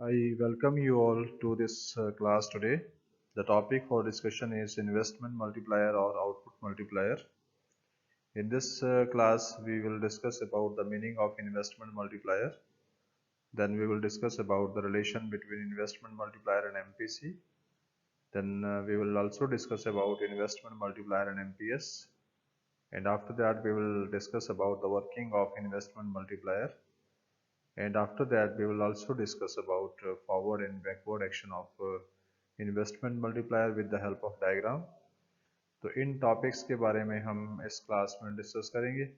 I welcome you all to this class today. The topic for discussion is investment multiplier or output multiplier. In this class, we will discuss about the meaning of investment multiplier. Then we will discuss about the relation between investment multiplier and MPC. Then we will also discuss about investment multiplier and MPS. And after that, we will discuss about the working of investment multiplier. And after that we will also discuss about forward and backward action of investment multiplier with the help of diagram. तो इन topics के बारे में हम इस class में discuss करेंगे।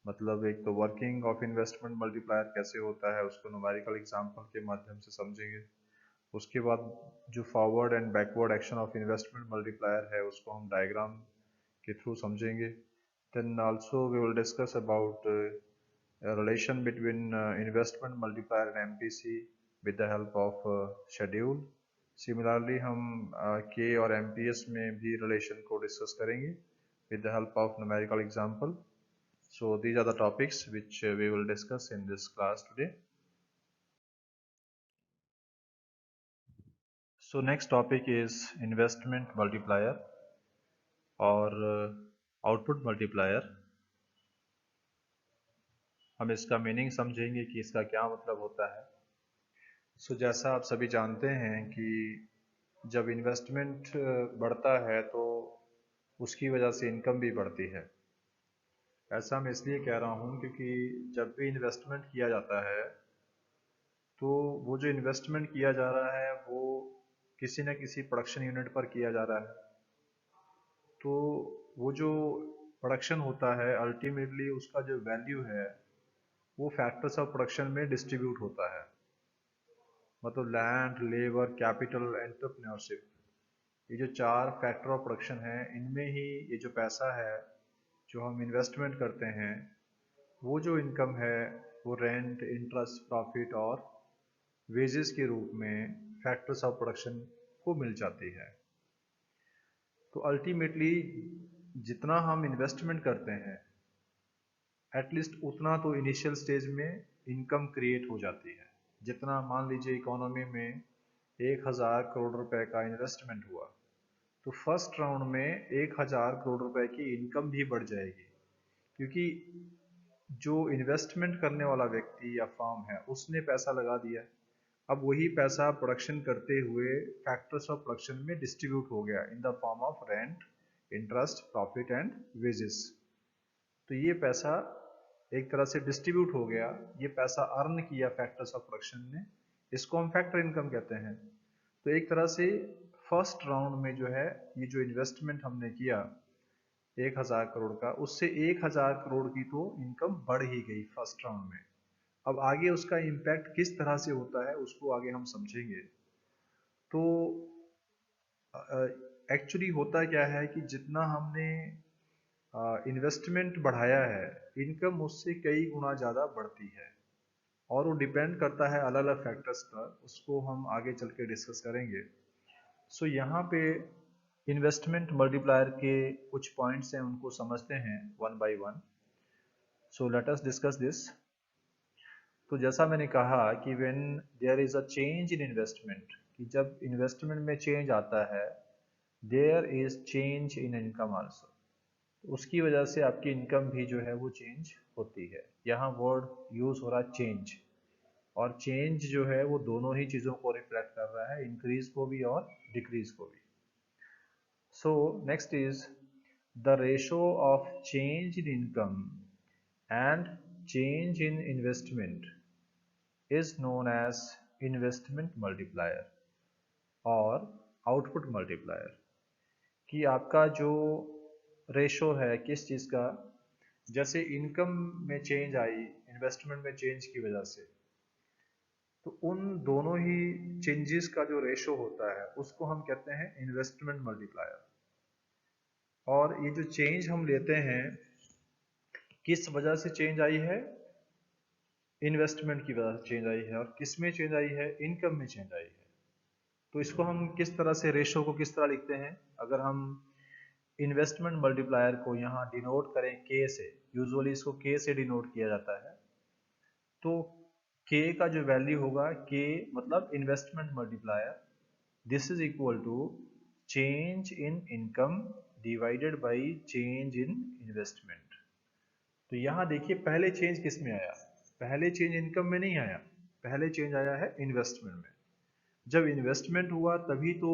मतलब एक तो वर्किंग ऑफ इन्वेस्टमेंट मल्टीप्लायर कैसे होता है उसको न्यूमेरिकल एग्जांपल के माध्यम से समझेंगे। उसके बाद जो forward and backward action of investment multiplier है उसको हम डायग्राम के थ्रू समझेंगे। Then also we will discuss about a relation between investment multiplier and MPC with the help of schedule. Similarly हम K और MPS में भी relation को discuss करेंगे with the help of numerical example. So these are the topics which we will discuss in this class today. So next topic is investment multiplier और output multiplier. हम इसका meaning समझेंगे कि इसका क्या मतलब होता है। सो जैसा आप सभी जानते हैं कि जब इन्वेस्टमेंट बढ़ता है तो उसकी वजह से इनकम भी बढ़ती है। ऐसा मैं इसलिए कह रहा हूँ क्योंकि जब भी इन्वेस्टमेंट किया जाता है तो वो जो इन्वेस्टमेंट किया जा रहा है वो किसी न किसी प्रोडक्शन यूनिट पर किया जा रहा है। तो वो जो प्रोडक्शन होता है अल्टीमेटली उसका जो वैल्यू है वो फैक्टर्स ऑफ प्रोडक्शन में डिस्ट्रीब्यूट होता है। मतलब लैंड, लेबर, कैपिटल, एंटरप्रेन्योरशिप, ये जो चार फैक्टर ऑफ प्रोडक्शन है इनमें ही ये जो पैसा है जो हम इन्वेस्टमेंट करते हैं वो जो इनकम है वो रेंट, इंटरेस्ट, प्रॉफिट और वेजेस के रूप में फैक्टर्स ऑफ प्रोडक्शन को मिल जाती है। तो अल्टीमेटली जितना हम इन्वेस्टमेंट करते हैं एटलीस्ट उतना तो इनिशियल स्टेज में इनकम क्रिएट हो जाती है। जितना मान लीजिए इकोनॉमी में 1000 करोड़ रुपए का इन्वेस्टमेंट हुआ तो फर्स्ट राउंड में 1000 करोड़ रुपए की इनकम भी बढ़ जाएगी, क्योंकि जो इन्वेस्टमेंट करने वाला व्यक्ति या फर्म है उसने पैसा लगा दिया। अब वही पैसा प्रोडक्शन करते हुए फैक्टर्स ऑफ प्रोडक्शन में डिस्ट्रीब्यूट हो गया in the form of rent, interest, profit and wages. तो ये पैसा एक तरह से डिस्ट्रीब्यूट हो गया, ये पैसा अर्न किया फैक्टर्स ऑफ प्रोडक्शन ने, इसको हम फैक्टर इनकम कहते हैं। तो एक तरह से फर्स्ट राउंड में जो है ये जो इन्वेस्टमेंट हमने किया 1000 करोड़ का, उससे 1000 करोड़ की तो इनकम बढ़ ही गई फर्स्ट राउंड में। अब आगे उसका इम्पैक्ट किस तरह से होता है उसको आगे हम समझेंगे। तो एक्चुअली होता क्या है कि जितना हमने इन्वेस्टमेंट बढ़ाया है इनकम उससे कई गुना ज़्यादा बढ़ती है और वो डिपेंड करता है अलग अलग फैक्टर्स पर, उसको हम आगे चल के डिस्कस करेंगे। सो यहाँ पे इन्वेस्टमेंट मल्टीप्लायर के कुछ पॉइंट्स हैं उनको समझते हैं one by one. So let us discuss this. तो जैसा मैंने कहा कि when there is a change in investment, कि जब इन्वेस्टमेंट में चेंज आता है there is change in income also, उसकी वजह से आपकी इनकम भी जो है वो चेंज होती है। यहाँ वर्ड यूज हो रहा है चेंज, और चेंज जो है वो दोनों ही चीज़ों को रिफ्लेक्ट कर रहा है, इंक्रीज को भी और डिक्रीज को भी। So next is the ratio of change in income and change in investment is known as investment multiplier और आउटपुट मल्टीप्लायर। कि आपका जो रेशो है किस चीज़ का, जैसे इनकम में चेंज आई इन्वेस्टमेंट में चेंज की वजह से, तो उन दोनों ही चेंजेस का जो रेशो होता है उसको हम कहते हैं इन्वेस्टमेंट मल्टीप्लायर। और ये जो चेंज हम लेते हैं किस वजह से चेंज आई है, इन्वेस्टमेंट की वजह से चेंज आई है, और किस में चेंज आई है, इनकम में चेंज आई है। तो इसको हम किस तरह से, रेशो को किस तरह लिखते हैं, अगर हम इन्वेस्टमेंट मल्टीप्लायर को यहाँ डिनोट करें के से, यूजुअली इसको के से डिनोट किया जाता है। तो के का जो वैल्यू होगा, के मतलब investment multiplier, this is equal to change in income divided by change in investment. तो यहाँ देखिए पहले चेंज किस में आया, पहले चेंज इनकम में नहीं आया, पहले चेंज आया है इन्वेस्टमेंट में। जब इन्वेस्टमेंट हुआ तभी तो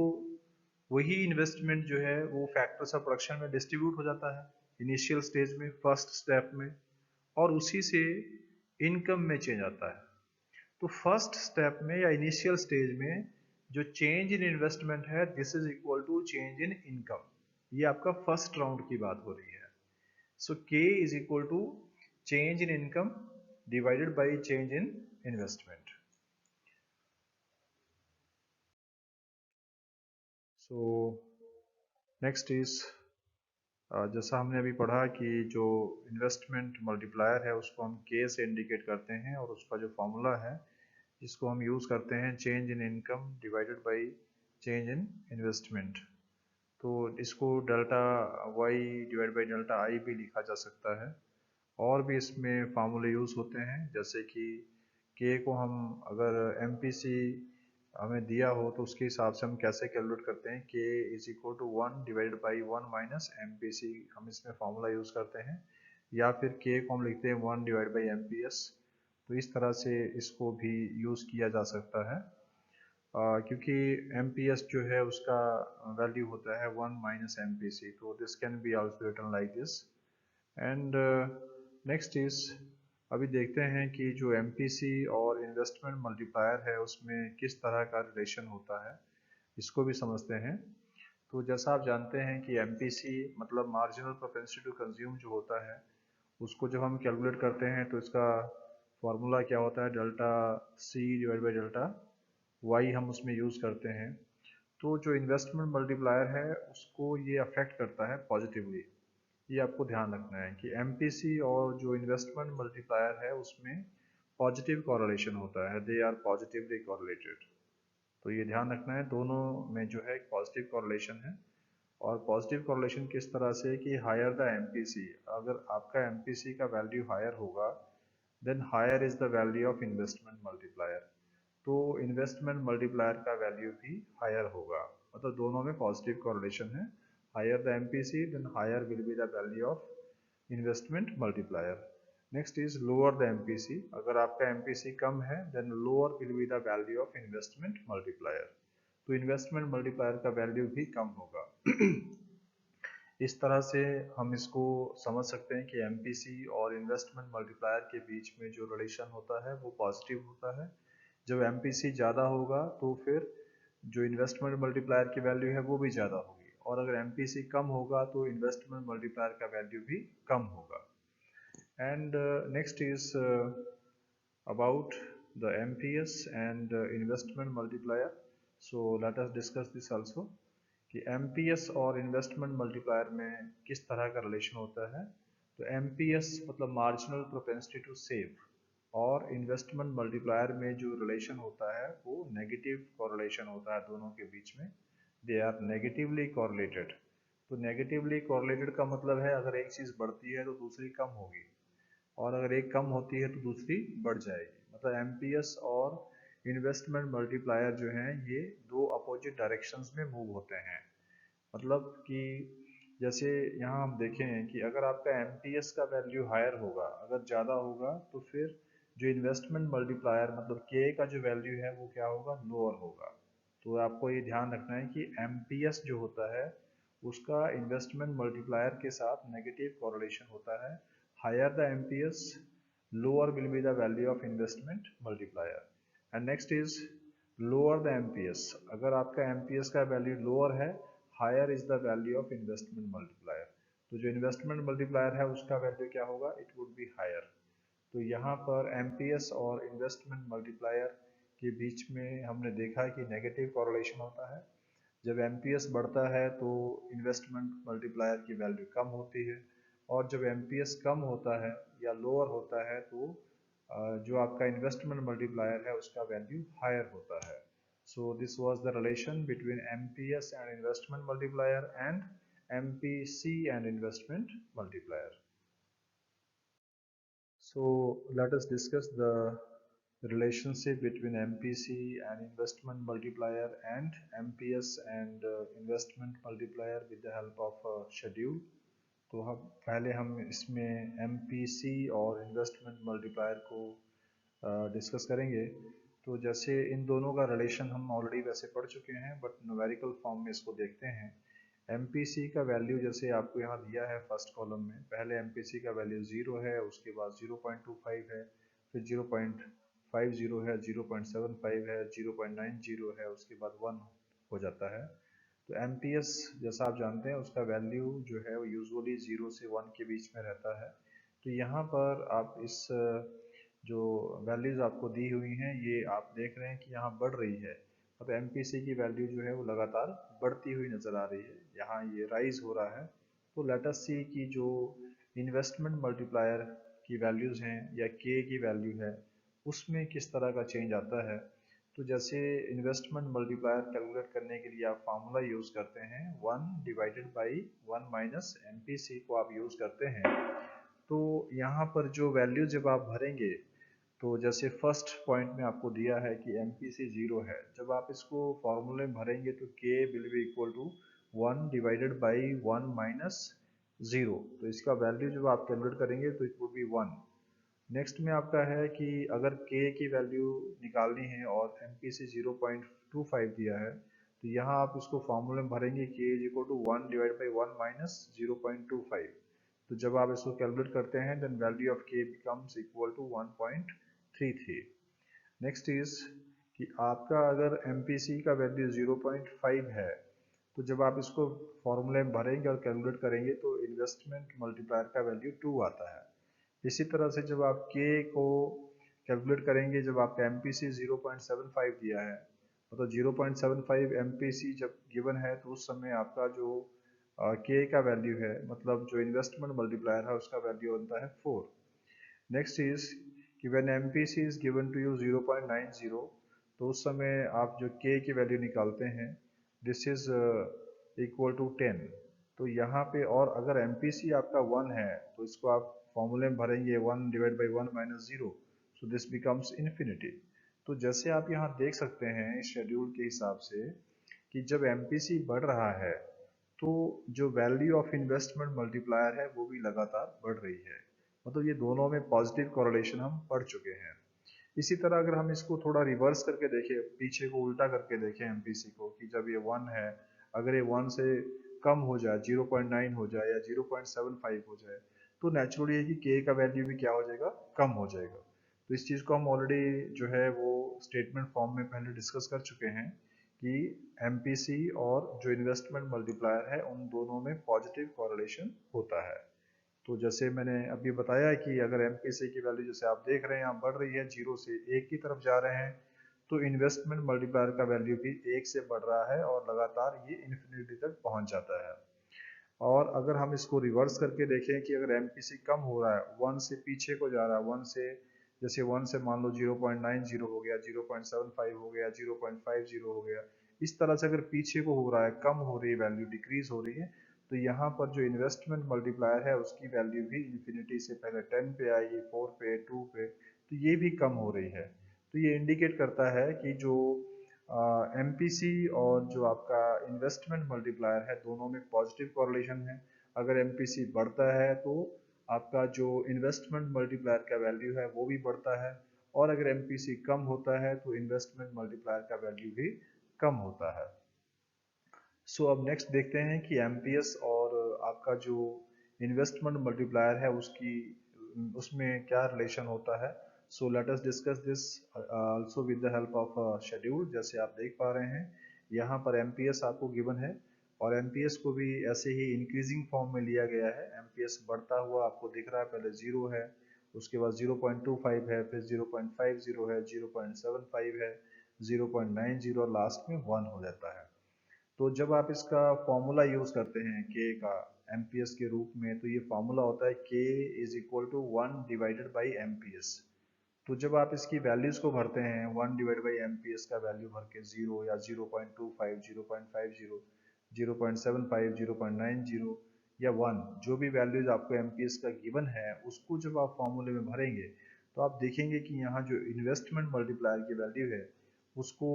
वही इन्वेस्टमेंट जो है वो फैक्टर्स ऑफ प्रोडक्शन में डिस्ट्रीब्यूट हो जाता है इनिशियल स्टेज में, फर्स्ट स्टेप में, और उसी से इनकम में चेंज आता है। तो फर्स्ट स्टेप में या इनिशियल स्टेज में जो चेंज इन इन्वेस्टमेंट है, this is equal to change in income. ये आपका फर्स्ट राउंड की बात हो रही है। So K is equal to change in income divided by change in investment. So next is, जैसा हमने अभी पढ़ा कि जो इन्वेस्टमेंट मल्टीप्लायर है उसको हम के से इंडिकेट करते हैं, और उसका जो फॉर्मूला है जिसको हम यूज़ करते हैं, change in income divided by change in investment. तो इसको delta Y divide by delta I भी लिखा जा सकता है। और भी इसमें फार्मूले यूज़ होते हैं, जैसे कि के को हम अगर एम पी सी हमें दिया हो तो उसके हिसाब से हम कैसे कैलकुलेट करते हैं, K is equal to 1 divided by 1 minus M P C, हम इसमें फार्मूला यूज़ करते हैं। या फिर के को हम लिखते हैं 1 divide by M P S. तो इस तरह से इसको भी यूज़ किया जा सकता है, क्योंकि एम पी एस जो है उसका वैल्यू होता है 1 माइनस एम पी सी, तो this can be also written like this. And next is, अभी देखते हैं कि जो एम पी सी और इन्वेस्टमेंट मल्टीप्लायर है उसमें किस तरह का रिलेशन होता है, इसको भी समझते हैं। तो जैसा आप जानते हैं कि एम पी सी मतलब मार्जिनल प्रोपेंसिटी टू कंज्यूम जो होता है, उसको जब हम कैलकुलेट करते हैं तो इसका फॉर्मूला क्या होता है, delta C divide by delta Y हम उसमें यूज़ करते हैं। तो जो इन्वेस्टमेंट मल्टीप्लायर है उसको ये अफेक्ट करता है पॉजिटिवली। ये आपको ध्यान रखना है कि एमपीसी और जो इन्वेस्टमेंट मल्टीप्लायर है उसमें पॉजिटिव कॉरलेशन होता है, दे आर पॉजिटिवली कॉरलेटेड। तो ये ध्यान रखना है, दोनों में जो है एक पॉजिटिव कॉरलेशन है। और पॉजिटिव कॉरलेशन किस तरह से कि हायर द एमपीसी, अगर आपका एमपीसी का वैल्यू हायर होगा then higher is the value of investment multiplier, तो इन्वेस्टमेंट मल्टीप्लायर का वैल्यू भी हायर होगा। मतलब दोनों में पॉजिटिव कॉरलेशन है, higher the MPC then higher will be the value of investment multiplier. Next is lower the MPC, अगर आपका एमपीसी कम है then lower will be the value of investment multiplier, तो इन्वेस्टमेंट मल्टीप्लायर का value भी कम होगा। इस तरह से हम इसको समझ सकते हैं कि एमपीसी और इन्वेस्टमेंट मल्टीप्लायर के बीच में जो रिलेशन होता है वो पॉजिटिव होता है। जब एमपीसी ज़्यादा होगा तो फिर जो इन्वेस्टमेंट मल्टीप्लायर की वैल्यू है वो भी ज़्यादा होगी, और अगर एमपीसी कम होगा तो इन्वेस्टमेंट मल्टीप्लायर का वैल्यू भी कम होगा। And next is about the MPS and investment multiplier. So let us discuss this also कि MPS और इन्वेस्टमेंट मल्टीप्लायर में किस तरह का रिलेशन होता है। तो MPS मतलब मार्जिनल प्रोपेंसिटी टू सेव, और इन्वेस्टमेंट मल्टीप्लायर में जो रिलेशन होता है वो नेगेटिव कॉरलेशन होता है दोनों के बीच में, दे आर नेगेटिवली कॉरलेटेड। तो नेगेटिवली कॉरलेटेड का मतलब है अगर एक चीज़ बढ़ती है तो दूसरी कम होगी, और अगर एक कम होती है तो दूसरी बढ़ जाएगी। मतलब एमपीएस और इन्वेस्टमेंट मल्टीप्लायर जो हैं ये दो अपोजिट डायरेक्शंस में मूव होते हैं। मतलब कि जैसे यहाँ हम देखें कि अगर आपका एमपीएस का वैल्यू हायर होगा, अगर ज़्यादा होगा, तो फिर जो इन्वेस्टमेंट मल्टीप्लायर मतलब के का जो वैल्यू है वो क्या होगा, लोअर होगा। तो आपको ये ध्यान रखना है कि एमपीएस जो होता है उसका इन्वेस्टमेंट मल्टीप्लायर के साथ नेगेटिव कॉरलेशन होता है। Higher the MPS, lower will be the value of investment multiplier. And next is lower the MPS, अगर आपका MPS का वैल्यू लोअर है, higher is the value of investment multiplier, तो जो इन्वेस्टमेंट मल्टीप्लायर है उसका वैल्यू क्या होगा, इट वुड बी हायर। तो यहाँ पर MPS और इन्वेस्टमेंट मल्टीप्लायर के बीच में हमने देखा कि नेगेटिव कॉरलेशन होता है। जब MPS बढ़ता है तो इन्वेस्टमेंट मल्टीप्लायर की वैल्यू कम होती है, और जब MPS कम होता है या लोअर होता है तो जो आपका इन्वेस्टमेंट मल्टीप्लायर है उसका वैल्यू हायर होता है। सो this was the relation between MPS and investment multiplier and MPC and investment multiplier. So let us discuss the relationship between MPC and investment multiplier and MPS and investment multiplier with the help of schedule. तो हम इसमें MPC और investment multiplier को discuss करेंगे। तो जैसे इन दोनों का रिलेशन हम ऑलरेडी वैसे पढ़ चुके हैं, बट न्यूमेरिकल फॉर्म में इसको देखते हैं। MPC का वैल्यू जैसे आपको यहाँ दिया है फर्स्ट कॉलम में, पहले MPC का वैल्यू 0 है, उसके बाद 0.25 है, फिर 0.50 है, 0.75 है, 0.90 है, उसके बाद 1 हो जाता है। तो MPS जैसा आप जानते हैं उसका वैल्यू जो है वो यूजुअली 0 से 1 के बीच में रहता है। तो यहाँ पर आप इस जो वैल्यूज़ आपको दी हुई हैं ये आप देख रहे हैं कि यहाँ बढ़ रही है। अब MPC की वैल्यू जो है वो लगातार बढ़ती हुई नज़र आ रही है, यहाँ ये राइज हो रहा है। तो लेट अस सी कि जो इन्वेस्टमेंट मल्टीप्लायर की वैल्यूज़ हैं या K की वैल्यू है उसमें किस तरह का चेंज आता है। तो जैसे इन्वेस्टमेंट मल्टीप्लायर कैलकुलेट करने के लिए आप फार्मूला यूज़ करते हैं 1 डिवाइडेड बाई 1 माइनस MPC को आप यूज़ करते हैं। तो यहाँ पर जो वैल्यू जब आप भरेंगे, तो जैसे फर्स्ट पॉइंट में आपको दिया है कि MPC 0 है, जब आप इसको फॉर्मूले में भरेंगे तो K will be equal to 1 divided by 1 minus 0। तो इसका वैल्यू जब आप कैलकुलेट करेंगे तो इट वुड बी 1। नेक्स्ट में आपका है कि अगर K की वैल्यू निकालनी है और MPC 0.25 दिया है, तो यहाँ आप इसको फॉर्मूले में भरेंगे K is equal to 1 divide by 1 minus 0.25। तो जब आप इसको कैलकुलेट करते हैं then value of K becomes equal to 1.33। Next is कि आपका अगर MPC का वैल्यू 0.5 है, तो जब आप इसको फॉर्मूले में भरेंगे और कैलकुलेट करेंगे तो इन्वेस्टमेंट मल्टीप्लायर का वैल्यू 2 आता है। इसी तरह से जब आप K को कैलकुलेट करेंगे, जब आपका MPC 0.75 दिया है, मतलब 0.75 MPC जब गिवन है तो उस समय आपका जो K का वैल्यू है, मतलब जो इन्वेस्टमेंट मल्टीप्लायर है उसका वैल्यू बनता है 4। नेक्स्ट इज कि when MPC is given to you 0.90, तो उस समय आप जो K की वैल्यू निकालते हैं दिस इज इक्वल टू 10। तो यहाँ पे और अगर MPC आपका 1 है तो इसको आप फॉर्मूले में भरेंगे 1 divide by 1 minus 0, so this becomes infinity. तो जैसे आप यहाँ देख सकते हैं इस शेड्यूल के हिसाब से कि जब MPC बढ़ रहा है तो जो वैल्यू ऑफ इन्वेस्टमेंट मल्टीप्लायर है वो भी लगातार बढ़ रही है। मतलब ये दोनों में पॉजिटिव कोरिलेशन हम पढ़ चुके हैं। इसी तरह अगर हम इसको थोड़ा रिवर्स करके देखें, पीछे को उल्टा करके देखें MPC को, कि जब ये 1 है, अगर ये 1 से कम हो जाए, 0.9 हो जाए या 0.75 हो जाए, तो नेचुरली है कि K का वैल्यू भी क्या हो जाएगा, कम हो जाएगा। तो इस चीज़ को हम ऑलरेडी जो है वो स्टेटमेंट फॉर्म में पहले डिस्कस कर चुके हैं कि MPC और जो इन्वेस्टमेंट मल्टीप्लायर है उन दोनों में पॉजिटिव कोरिलेशन होता है। तो जैसे मैंने अभी बताया है कि अगर MPC की वैल्यू जैसे आप देख रहे हैं यहाँ बढ़ रही है, 0 से 1 की तरफ जा रहे हैं, तो इन्वेस्टमेंट मल्टीप्लायर का वैल्यू भी 1 से बढ़ रहा है और लगातार ये इन्फिनिटी तक पहुंच जाता है। और अगर हम इसको रिवर्स करके देखें कि अगर MPC कम हो रहा है, 1 से पीछे को जा रहा है, 1 से जैसे 1 से मान लो 0.90 हो गया, 0.75 हो गया, 0.50 हो गया, इस तरह से अगर पीछे को हो रहा है, कम हो रही है वैल्यू, डिक्रीज हो रही है, तो यहाँ पर जो इन्वेस्टमेंट मल्टीप्लायर है उसकी वैल्यू भी इन्फिनिटी से पहले 10 पे आएगी, 4 पे, 2 पे, तो ये भी कम हो रही है। तो ये इंडिकेट करता है कि जो MPC और जो आपका इन्वेस्टमेंट मल्टीप्लायर है दोनों में पॉजिटिव कोरिलेशन है। अगर MPC बढ़ता है तो आपका जो इन्वेस्टमेंट मल्टीप्लायर का वैल्यू है वो भी बढ़ता है, और अगर MPC कम होता है तो इन्वेस्टमेंट मल्टीप्लायर का वैल्यू भी कम होता है। सो अब नेक्स्ट देखते हैं कि MPS और आपका जो इन्वेस्टमेंट मल्टीप्लायर है उसमें क्या रिलेशन होता है। सो let us discuss this also with the help of schedule. जैसे आप देख पा रहे हैं यहाँ पर MPS आपको गिवन है और MPS को भी ऐसे ही इंक्रीजिंग फॉर्म में लिया गया है। MPS बढ़ता हुआ आपको दिख रहा है, पहले 0 है, उसके बाद 0.25 है, फिर 0.50 है, 0.75 है, 0.90 और लास्ट में 1 हो जाता है। तो जब आप इसका फॉर्मूला यूज करते हैं K का MPS के रूप में, तो ये फॉर्मूला होता है K is equal to 1 divided by MPS। तो जब आप इसकी वैल्यूज को भरते हैं 1 डिवाइड बाई MPS का वैल्यू भर के 0 या 0.25, 0.50, 0.75, 0.90 या 1, जो भी वैल्यूज आपको MPS का गिवन है उसको जब आप फॉर्मूले में भरेंगे तो आप देखेंगे कि यहाँ जो इन्वेस्टमेंट मल्टीप्लायर की वैल्यू है उसको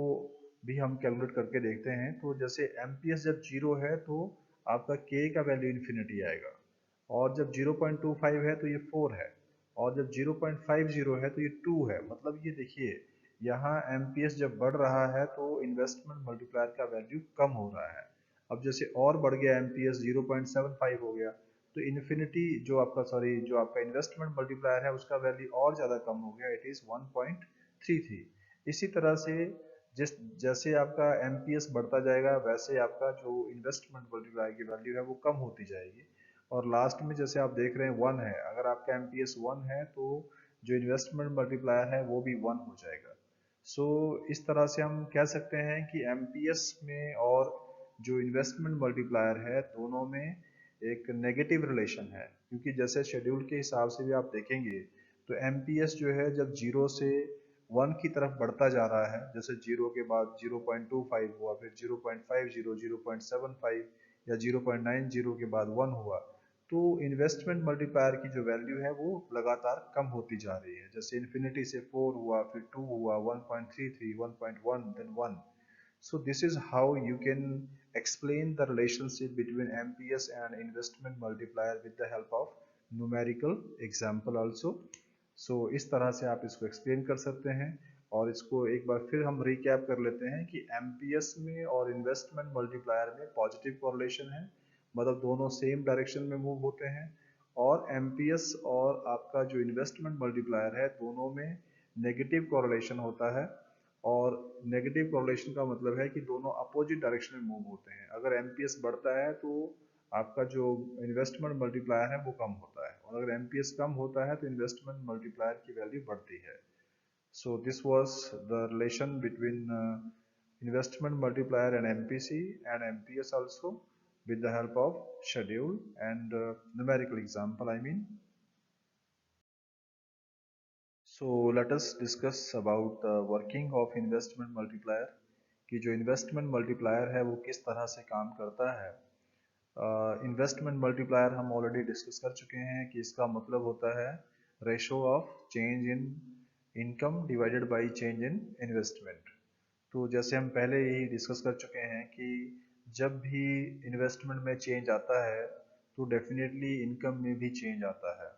भी हम कैलकुलेट करके देखते हैं। तो जैसे एमपीएस जब 0 है तो आपका के का वैल्यू इन्फिनिटी आएगा, और जब 0.25 है तो ये 4 है, और जब 0.50 है तो ये 2 है। मतलब ये देखिए यहाँ एमपीएस जब बढ़ रहा है तो इन्वेस्टमेंट मल्टीप्लायर का वैल्यू कम हो रहा है। अब जैसे और बढ़ गया एमपीएस 0.75 हो गया तो इन्फिनिटी जो आपका इन्वेस्टमेंट मल्टीप्लायर है उसका वैल्यू और ज़्यादा कम हो गया, इट इज़ 1.33। इसी तरह से जिस जैसे आपका एमपीएस बढ़ता जाएगा वैसे आपका जो इन्वेस्टमेंट मल्टीप्लायर की वैल्यू है वो कम होती जाएगी, और लास्ट में जैसे आप देख रहे हैं 1 है, अगर आपका एमपीएस 1 है तो जो इन्वेस्टमेंट मल्टीप्लायर है वो भी 1 हो जाएगा। सो इस तरह से हम कह सकते हैं कि एमपीएस में और जो इन्वेस्टमेंट मल्टीप्लायर है दोनों में एक नेगेटिव रिलेशन है, क्योंकि जैसे शेड्यूल के हिसाब से भी आप देखेंगे तो एमपीएस जो है जब 0 से 1 की तरफ बढ़ता जा रहा है, जैसे 0 के बाद 0.25 हुआ, फिर 0.50, 0.75 या 0.90 के बाद 1 हुआ, तो इन्वेस्टमेंट मल्टीप्लायर की जो वैल्यू है वो लगातार कम होती जा रही है। जैसे इन्फिनिटी से 4 हुआ, फिर 2 हुआ, 1.33, 1.1, then 1। So this is how you can explain the relationship between MPS and investment multiplier with the help of numerical example also। So इस तरह से आप इसको explain कर सकते हैं। और इसको एक बार फिर हम recap कर लेते हैं कि MPS में और investment multiplier में positive correlation है, मतलब दोनों सेम डायरेक्शन में मूव होते हैं। और एमपीएस और आपका जो इन्वेस्टमेंट मल्टीप्लायर है दोनों में नेगेटिव कोरिलेशन होता है, और नेगेटिव कोरिलेशन का मतलब है कि दोनों अपोजिट डायरेक्शन में मूव होते हैं। अगर एमपीएस बढ़ता है तो आपका जो इन्वेस्टमेंट मल्टीप्लायर है वो कम होता है, और अगर एमपीएस कम होता है तो इन्वेस्टमेंट मल्टीप्लायर की वैल्यू बढ़ती है। So this was the relation between investment multiplier and MPC and MPS also, with the help of schedule and numerical example, I mean. So let us discuss about the working of investment multiplier, कि जो investment multiplier है वो किस तरह से काम करता है। इन्वेस्टमेंट मल्टीप्लायर हम ऑलरेडी डिस्कस कर चुके हैं कि इसका मतलब होता है ratio of change in income divided by change in investment. तो जैसे हम पहले ही डिस्कस कर चुके हैं कि जब भी इन्वेस्टमेंट में चेंज आता है तो डेफिनेटली इनकम में भी चेंज आता है,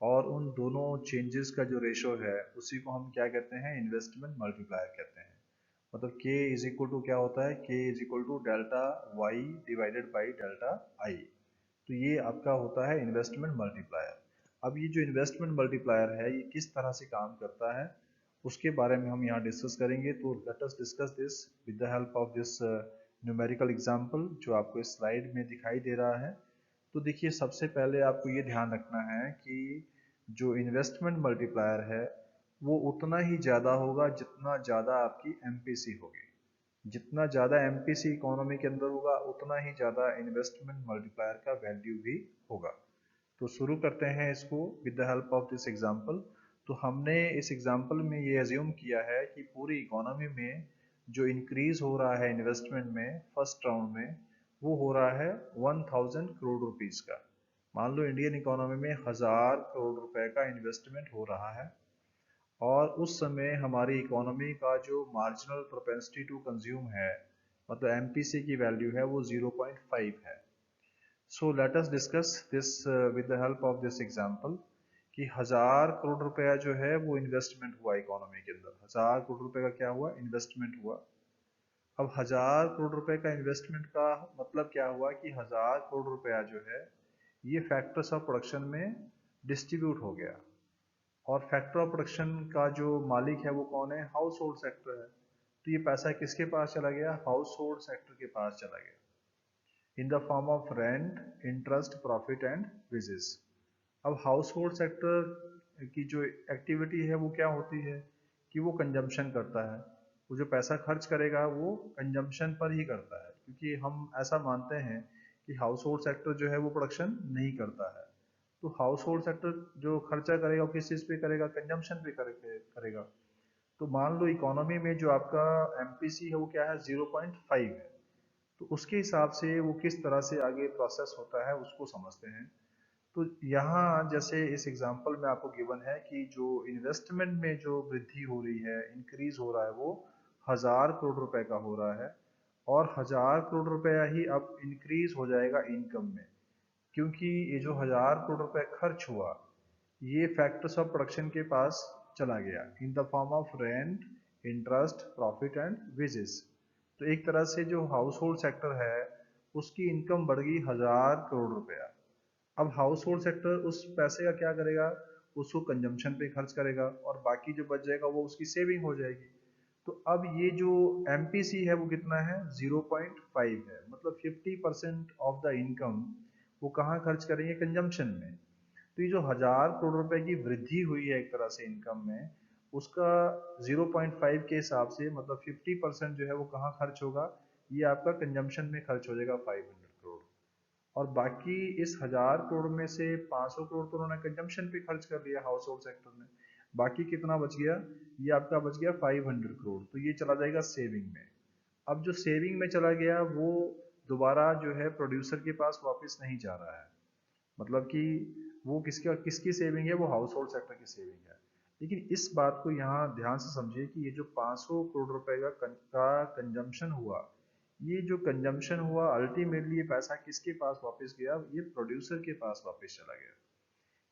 और उन दोनों चेंजेस का जो रेशो है उसी को हम क्या कहते हैं, इन्वेस्टमेंट मल्टीप्लायर कहते हैं। मतलब K इज इक्वल टू क्या होता है, K is equal to delta Y divided by delta I. तो ये आपका होता है इन्वेस्टमेंट मल्टीप्लायर। अब ये जो इन्वेस्टमेंट मल्टीप्लायर है ये किस तरह से काम करता है उसके बारे में हम यहाँ डिस्कस करेंगे। तो late us discuss this with the help of this numerical example जो आपको इस स्लाइड में दिखाई दे रहा है। तो देखिए सबसे पहले आपको ये ध्यान रखना है कि जो इन्वेस्टमेंट मल्टीप्लायर है वो उतना ही ज़्यादा होगा जितना ज़्यादा आपकी एमपीसी होगी। जितना ज़्यादा एमपीसी इकोनॉमी के अंदर होगा उतना ही ज़्यादा इन्वेस्टमेंट मल्टीप्लायर का वैल्यू भी होगा। तो शुरू करते हैं इसको with the help of this example. तो हमने इस एग्जांपल में ये अज्यूम किया है कि पूरी इकोनॉमी में जो इंक्रीज हो रहा है इन्वेस्टमेंट में फर्स्ट राउंड में वो हो रहा है 1000 करोड़ रुपीज़ का। मान लो इंडियन इकोनॉमी में 1000 करोड़ रुपए का इन्वेस्टमेंट हो रहा है, और उस समय हमारी इकोनॉमी का जो मार्जिनल प्रोपेंसिटी टू कंज्यूम है मतलब एमपीसी की वैल्यू है वो 0.5 है। सो let us discuss this with the help of this example कि 1000 करोड़ रुपया जो है वो इन्वेस्टमेंट हुआ इकोनॉमी के अंदर। 1000 करोड़ रुपए का क्या हुआ, इन्वेस्टमेंट हुआ। अब 1000 करोड़ रुपए का इन्वेस्टमेंट का मतलब क्या हुआ कि 1000 करोड़ रुपया जो है ये फैक्टर्स ऑफ प्रोडक्शन में डिस्ट्रीब्यूट हो गया, और फैक्टर ऑफ प्रोडक्शन का जो मालिक है वो कौन है, हाउस होल्ड सेक्टर है। तो ये पैसा किसके पास चला गया, हाउस होल्ड सेक्टर के पास चला गया in the form of rent, interest, profit and wages. अब हाउस होल्ड सेक्टर की जो एक्टिविटी है वो क्या होती है कि वो कंजम्पशन करता है। वो जो पैसा खर्च करेगा वो कंजम्पशन पर ही करता है, क्योंकि हम ऐसा मानते हैं कि हाउस होल्ड सेक्टर जो है वो प्रोडक्शन नहीं करता है। तो हाउस होल्ड सेक्टर जो खर्चा करेगा वो किस चीज़ पे करेगा, कंजम्पशन पे करेगा। तो मान लो इकोनॉमी में जो आपका एमपीसी है वो क्या है, 0.5 है। तो उसके हिसाब से वो किस तरह से आगे प्रोसेस होता है उसको समझते हैं। तो यहाँ जैसे इस एग्जांपल में आपको गिवन है कि जो इन्वेस्टमेंट में जो वृद्धि हो रही है, इंक्रीज हो रहा है, वो 1000 करोड़ रुपए का हो रहा है। और 1000 करोड़ रुपया ही अब इंक्रीज हो जाएगा इनकम में, क्योंकि ये जो 1000 करोड़ रुपए खर्च हुआ, ये फैक्टर्स ऑफ प्रोडक्शन के पास चला गया in the form of rent, interest, profit and wages. तो एक तरह से जो हाउस होल्ड सेक्टर है उसकी इनकम बढ़ गई 1000 करोड़ रुपया। अब हाउस होल्ड सेक्टर उस पैसे का क्या करेगा, उसको कंजम्पशन पे खर्च करेगा और बाकी जो बच जाएगा वो उसकी सेविंग हो जाएगी। तो अब ये जो एमपीसी है वो कितना है, 0.5 है, मतलब 50% ऑफ द इनकम वो कहाँ खर्च करेंगे, कंजम्पशन में। तो ये जो 1000 करोड़ रुपए की वृद्धि हुई है एक तरह से इनकम में, उसका 0.5 के हिसाब से मतलब 50% जो है वो कहाँ खर्च होगा, ये आपका कंजम्पशन में खर्च हो जाएगा 500 करोड़। और बाकी इस 1000 करोड़ में से 500 करोड़ तो उन्होंने कंजम्पशन पे खर्च कर लिया हाउस होल्ड सेक्टर ने। बाकी कितना बच गया, ये आपका बच गया 500 करोड़, तो ये चला जाएगा सेविंग में। अब जो सेविंग में चला गया वो दोबारा जो है प्रोड्यूसर के पास वापस नहीं जा रहा है, मतलब कि वो किसकी सेविंग है, वो हाउस होल्ड सेक्टर की सेविंग है। लेकिन इस बात को यहाँ ध्यान से समझिए कि ये जो 500 करोड़ रुपए का कंजम्पशन हुआ, ये जो कंजम्पशन हुआ अल्टीमेटली ये पैसा किसके पास वापस गया, ये प्रोड्यूसर के पास वापस चला गया।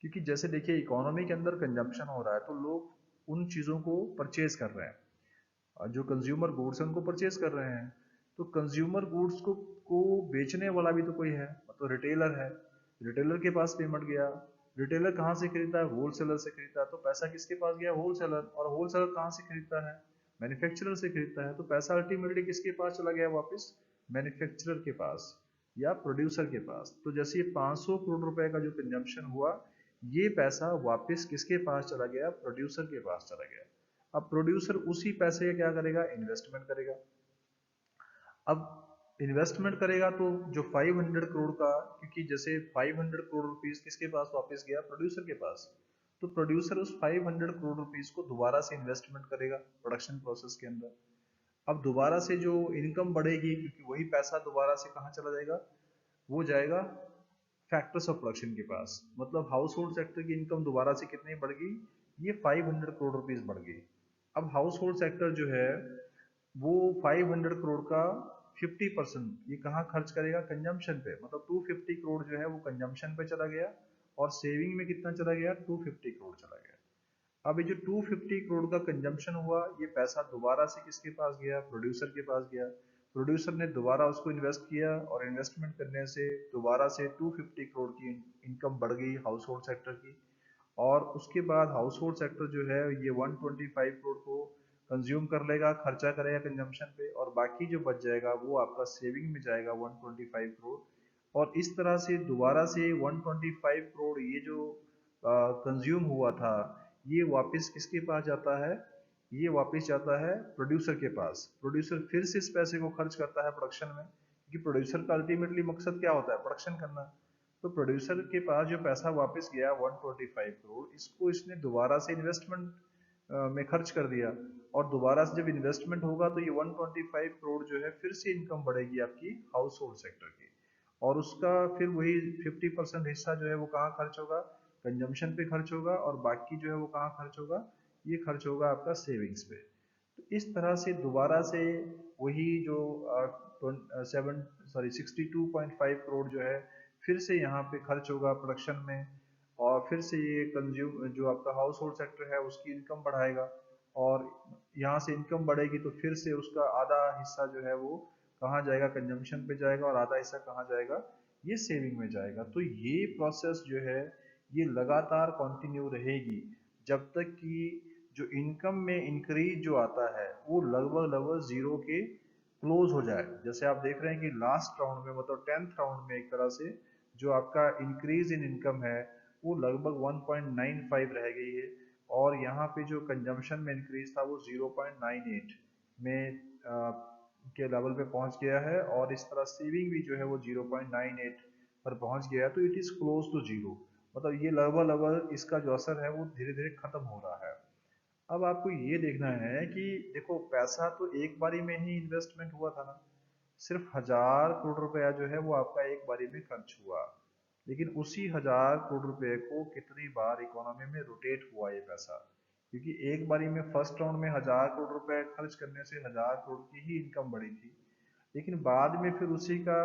क्योंकि जैसे देखिए इकोनॉमी के अंदर कंजम्पशन हो रहा है तो लोग उन चीज़ों को परचेज कर रहे हैं, जो कंज्यूमर गुड्स हैं उनको परचेज कर रहे हैं। तो कंज्यूमर गुड्स को बेचने वाला भी तो कोई है, मतलब रिटेलर है। रिटेलर के पास पेमेंट गया, रिटेलर कहाँ से खरीदता है, होलसेलर से खरीदता है, तो पैसा किसके पास गया, होलसेलर। और होलसेलर कहाँ से खरीदता है, मैन्युफैक्चरर से खरीदता है, तो पैसा अल्टीमेटली किसके पास चला गया वापस, मैन्युफैक्चरर के पास या प्रोड्यूसर के पास। तो जैसे ये 500 करोड़ रुपए का जो कंजम्पशन हुआ, ये पैसा वापस किसके पास चला गया, प्रोड्यूसर के पास चला गया। अब प्रोड्यूसर उसी पैसे का क्या करेगा, इन्वेस्टमेंट करेगा। अब इन्वेस्टमेंट करेगा तो जो 500 करोड़ का, क्योंकि जैसे 500 करोड़ रुपीस किसके पास वापस गया, प्रोड्यूसर के पास। तो प्रोड्यूसर उस 500 करोड़ रुपीस को दोबारा से इन्वेस्टमेंट करेगा प्रोडक्शन प्रोसेस के अंदर। अब दोबारा से जो इनकम बढ़ेगी, क्योंकि वही पैसा दोबारा से कहाँ चला जाएगा, वो जाएगा फैक्टर्स ऑफ प्रोडक्शन के पास। मतलब हाउस होल्ड सेक्टर की इनकम दोबारा से कितनी बढ़ गई, ये 500 करोड़ रुपीस बढ़ गई। अब हाउस होल्ड सेक्टर जो है वो 500 करोड़ का 50% ये कहाँ खर्च करेगा, कंजम्पशन पे। मतलब 250 करोड़ जो है वो कंजम्पशन पे चला गया और सेविंग में कितना चला गया, 250 करोड़ चला गया। अब ये जो 250 करोड़ का कंजम्पशन हुआ, ये पैसा दोबारा से किसके पास गया, प्रोड्यूसर के पास गया। प्रोड्यूसर ने दोबारा उसको इन्वेस्ट किया और इन्वेस्टमेंट करने से दोबारा से 250 करोड़ की इनकम बढ़ गई हाउस होल्ड सेक्टर की। और उसके बाद हाउस होल्ड सेक्टर जो है ये 125 करोड़ को कंज्यूम कर लेगा, खर्चा करेगा कंजम्पशन पे, और बाकी जो बच जाएगा वो आपका सेविंग में जाएगा 125 करोड़। और इस तरह से दोबारा से 125 करोड़ ये जो कंज्यूम हुआ था, ये वापस किसके पास जाता है, ये वापस जाता है प्रोड्यूसर के पास। प्रोड्यूसर फिर से इस पैसे को खर्च करता है प्रोडक्शन में, क्योंकि प्रोड्यूसर का अल्टीमेटली मकसद क्या होता है, प्रोडक्शन करना। तो प्रोड्यूसर के पास जो पैसा वापस गया 125 करोड़, इसको इसने दोबारा से इन्वेस्टमेंट में खर्च कर दिया। और दोबारा से जब इन्वेस्टमेंट होगा तो ये 125 करोड़ जो है फिर से इनकम बढ़ेगी आपकी हाउस होल्ड सेक्टर की। और उसका फिर वही 50% हिस्सा जो है वो कहाँ खर्च होगा, कंजम्पशन पे खर्च होगा, और बाकी जो है वो कहाँ खर्च होगा, ये खर्च होगा आपका सेविंग्स पे। तो इस तरह से दोबारा से वही जो 62.5 करोड़ जो है फिर से यहाँ पे खर्च होगा प्रोडक्शन में। और फिर से ये कंज्यूम जो आपका हाउस होल्ड सेक्टर है उसकी इनकम बढ़ाएगा। और यहाँ से इनकम बढ़ेगी तो फिर से उसका आधा हिस्सा जो है वो कहाँ जाएगा, कंजम्पशन पे जाएगा, और आधा हिस्सा कहाँ जाएगा, ये सेविंग में जाएगा। तो ये प्रोसेस जो है ये लगातार कंटिन्यू रहेगी जब तक कि जो इनकम में इंक्रीज जो आता है वो लगभग लगभग जीरो के क्लोज हो जाए। जैसे आप देख रहे हैं कि लास्ट राउंड में, मतलब 10th राउंड में एक तरह से जो आपका इंक्रीज इन इनकम है वो लगभग 1.95 रह गई है। और यहाँ पे जो कंजम्पशन में इंक्रीज था वो 0.98 में के लेवल पे पहुंच गया है। और इस तरह सेविंग भी जो है वो 0.98 पर पहुंच गया है। तो it is close to zero, मतलब ये लगभग लगभग इसका जो असर है वो धीरे धीरे खत्म हो रहा है। अब आपको ये देखना है कि देखो पैसा तो एक बारी में ही इन्वेस्टमेंट हुआ था ना, सिर्फ 1000 करोड़ रुपया जो है वो आपका एक बारी में खर्च हुआ। लेकिन उसी 1000 करोड़ रुपए को कितनी बार इकोनॉमी में रोटेट हुआ ये पैसा, क्योंकि एक बारी में फर्स्ट राउंड में 1000 करोड़ रुपए खर्च करने से 1000 करोड़ की ही इनकम बढ़ी थी, लेकिन बाद में फिर उसी का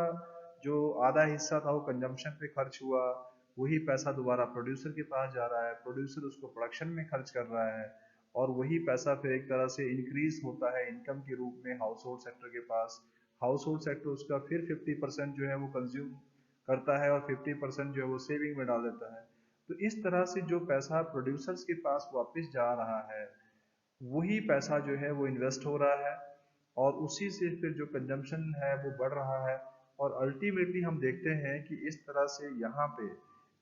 जो आधा हिस्सा था वो कंजम्पशन पे खर्च हुआ, वही पैसा दोबारा प्रोड्यूसर के पास जा रहा है, प्रोड्यूसर उसको प्रोडक्शन में खर्च कर रहा है, और वही पैसा फिर एक तरह से इंक्रीज होता है इनकम के रूप में हाउस होल्ड सेक्टर के पास। हाउस होल्ड सेक्टर उसका फिर 50% जो है वो कंज्यूम करता है और 50% जो है वो सेविंग में डाल देता है। तो इस तरह से जो पैसा प्रोड्यूसर्स के पास वापस जा रहा है, वही पैसा जो है वो इन्वेस्ट हो रहा है, और उसी से फिर जो कंजम्पशन है वो बढ़ रहा है। और अल्टीमेटली हम देखते हैं कि इस तरह से यहाँ पे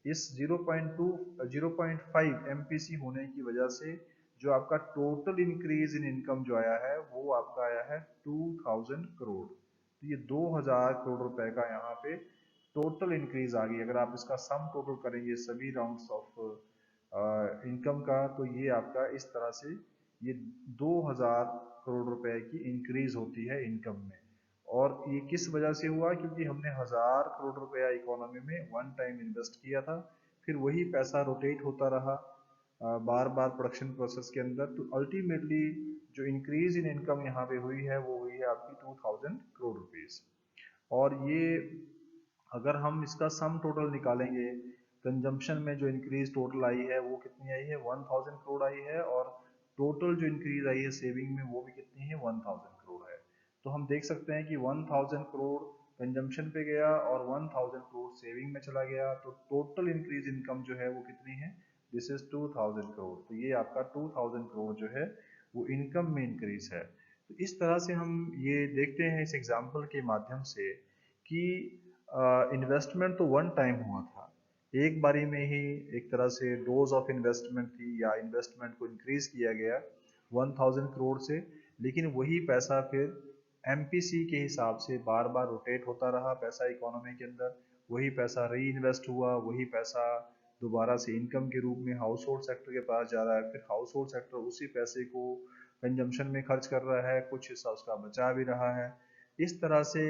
इस 0.2 0.5 एमपीसी होने की वजह से जो आपका टोटल इंक्रीज इन इनकम जो आया है वो आपका आया है 2000 करोड़। तो ये 2000 करोड़ रुपए का यहाँ पे टोटल इंक्रीज आ गई। अगर आप इसका सम टोटल करेंगे सभी राउंड्स ऑफ इनकम का, तो ये आपका इस तरह से ये 2000 करोड़ रुपए की इंक्रीज होती है इनकम में। और ये किस वजह से हुआ? क्योंकि हमने 1000 करोड़ रुपया इकोनॉमी में वन टाइम इन्वेस्ट किया था, फिर वही पैसा रोटेट होता रहा बार बार प्रोडक्शन प्रोसेस के अंदर। तो अल्टीमेटली जो इंक्रीज इन इनकम यहाँ पे हुई है वो हुई है आपकी 2000 करोड़ रुपीज। और ये अगर हम इसका सम टोटल निकालेंगे, कंजम्पशन में जो इंक्रीज टोटल आई है वो कितनी आई है? 1000 करोड़ आई है। और टोटल जो इंक्रीज आई है सेविंग में वो भी कितनी है? 1000 करोड़ है। तो हम देख सकते हैं कि 1000 करोड़ कंजम्पशन पे गया और 1000 करोड़ सेविंग में चला गया, तो टोटल इंक्रीज इनकम जो है वो कितनी है? This is 2000 crore. तो ये आपका 2000 करोड़ जो है वो इनकम में इंक्रीज है। तो इस तरह से हम ये देखते हैं इस एग्जाम्पल के माध्यम से कि इन्वेस्टमेंट तो वन टाइम हुआ था, एक बारी में ही एक तरह से डोज ऑफ इन्वेस्टमेंट थी या इन्वेस्टमेंट को इंक्रीज किया गया 1000 करोड़ से, लेकिन वही पैसा फिर एमपीसी के हिसाब से बार बार रोटेट होता रहा पैसा इकोनॉमी के अंदर। वही पैसा री इन्वेस्ट हुआ, वही पैसा दोबारा से इनकम के रूप में हाउस होल्ड सेक्टर के पास जा रहा है, फिर हाउस होल्ड सेक्टर उसी पैसे को कंजम्पशन में खर्च कर रहा है, कुछ हिस्सा उसका बचा भी रहा है। इस तरह से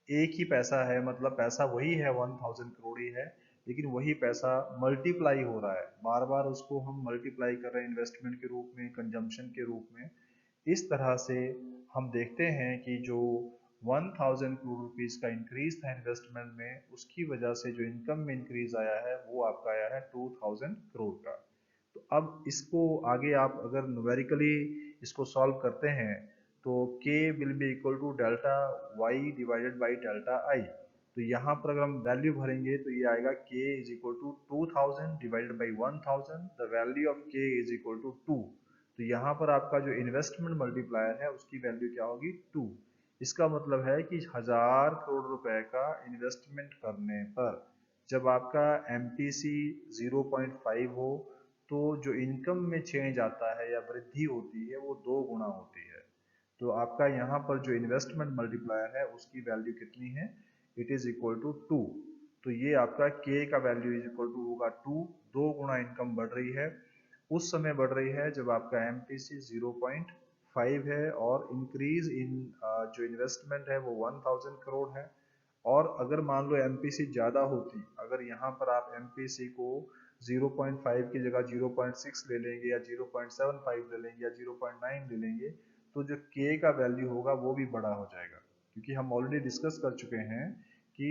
एक ही पैसा है, मतलब पैसा वही है 1000 करोड़ ही है, लेकिन वही पैसा मल्टीप्लाई हो रहा है, बार बार उसको हम मल्टीप्लाई कर रहे हैं इन्वेस्टमेंट के रूप में, कंजम्पशन के रूप में। इस तरह से हम देखते हैं कि जो 1000 करोड़ रुपीज का इंक्रीज था इन्वेस्टमेंट में, उसकी वजह से जो इनकम में इंक्रीज आया है वो आपका आया है 2000 करोड़ का। तो अब इसको आगे आप अगर न्यूमेरिकली इसको सॉल्व करते हैं तो k will be equal to delta y divided by delta i। तो यहाँ पर अगर हम वैल्यू भरेंगे तो ये आएगा k is equal to 2000 divided by 1000, the value of k is equal to 2। तो यहाँ पर आपका जो इन्वेस्टमेंट मल्टीप्लायर है उसकी वैल्यू क्या होगी? 2। इसका मतलब है कि 1000 करोड़ रुपए का इन्वेस्टमेंट करने पर जब आपका MPC 0.5 हो, तो जो इनकम में चेंज आता है या वृद्धि होती है वो 2 गुना होती है। तो आपका यहाँ पर जो इन्वेस्टमेंट मल्टीप्लायर है उसकी वैल्यू कितनी है? It is equal to 2। तो ये आपका k का वैल्यू इज इक्वल टू होगा 2। 2 गुना इनकम बढ़ रही है, उस समय बढ़ रही है जब आपका MPC 0.5 है और इंक्रीज इन जो इन्वेस्टमेंट है वो 1000 करोड़ है। और अगर मान लो MPC ज़्यादा होती, अगर यहाँ पर आप MPC को 0.5 की जगह 0.6 ले लेंगे या 0.75 ले लेंगे या 0.9 ले लेंगे, तो जो k का वैल्यू होगा वो भी बड़ा हो जाएगा, क्योंकि हम ऑलरेडी डिस्कस कर चुके हैं कि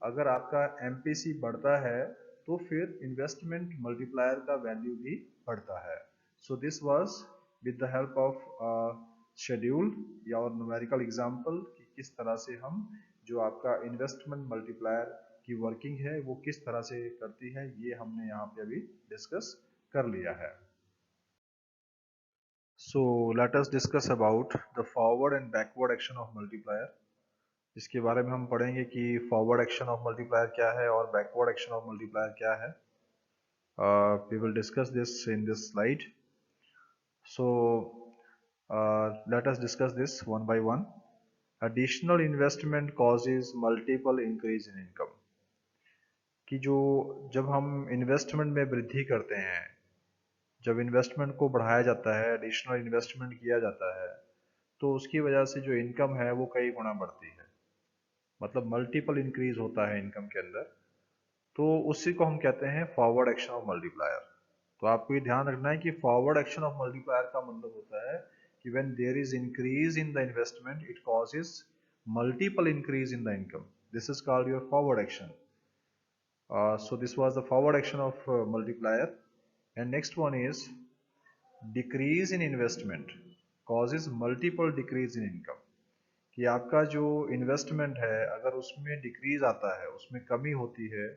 अगर आपका MPC बढ़ता है तो फिर इन्वेस्टमेंट मल्टीप्लायर का वैल्यू भी बढ़ता है। सो this was with the help of schedule या और न्यूमेरिकल एग्जांपल कि किस तरह से हम जो आपका इन्वेस्टमेंट मल्टीप्लायर की वर्किंग है वो किस तरह से करती है, ये हमने यहाँ पे अभी डिस्कस कर लिया है। सो let us discuss about the forward and backward action of multiplier. इसके बारे में हम पढ़ेंगे कि फॉरवर्ड एक्शन ऑफ मल्टीप्लायर क्या है और बैकवर्ड एक्शन ऑफ मल्टीप्लायर क्या है। We will discuss this in this slide. So let us discuss this one by one. Additional investment causes multiple increase in income। कि जो जब हम इन्वेस्टमेंट में वृद्धि करते हैं, जब इन्वेस्टमेंट को बढ़ाया जाता है, एडिशनल इन्वेस्टमेंट किया जाता है, तो उसकी वजह से जो इनकम है वो कई गुना बढ़ती है, मतलब मल्टीपल इंक्रीज होता है इनकम के अंदर। तो उसी को हम कहते हैं फॉरवर्ड एक्शन ऑफ मल्टीप्लायर। तो आपको ये ध्यान रखना है कि फॉरवर्ड एक्शन ऑफ मल्टीप्लायर का मतलब होता है कि when there is increase in the investment it causes multiple increase in the income, this is called your forward action. So this was the forward action of multiplier. And next one is decrease in investment causes multiple decrease in income. कि आपका जो investment है अगर उसमें decrease आता है, उसमें कमी होती है,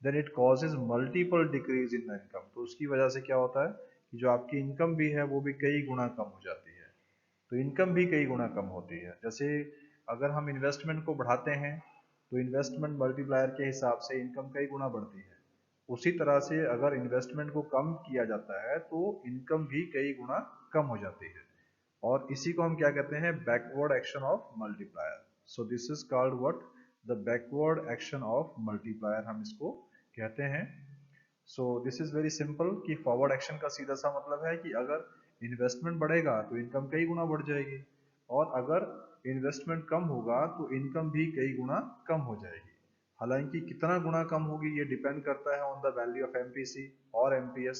then it causes multiple decrease in the income. तो उसकी वजह से क्या होता है कि जो आपकी इनकम भी है वो भी कई गुना कम हो जाती है. तो इनकम भी कई गुना कम होती है. जैसे अगर हम इन्वेस्टमेंट को बढ़ाते हैं तो इन्वेस्टमेंट मल्टीप्लायर के हिसाब से इनकम कई गुना बढ़ती है. उसी तरह से अगर इन्वेस्टमेंट को कम किया जाता है तो इनकम भी कई गुना कम हो जाती है. और इसी को हम क्या कहते हैं, backward action of multiplier. So this is called what, the backward action of multiplier हम इसको कहते हैं. So this is very simple कि फॉरवर्ड एक्शन का सीधा सा मतलब है कि अगर इन्वेस्टमेंट बढ़ेगा तो इनकम कई गुना बढ़ जाएगी, और अगर इन्वेस्टमेंट कम होगा तो इनकम भी कई गुना कम हो जाएगी. हालांकि कितना गुना कम होगी ये डिपेंड करता है on the value of MPC और MPS.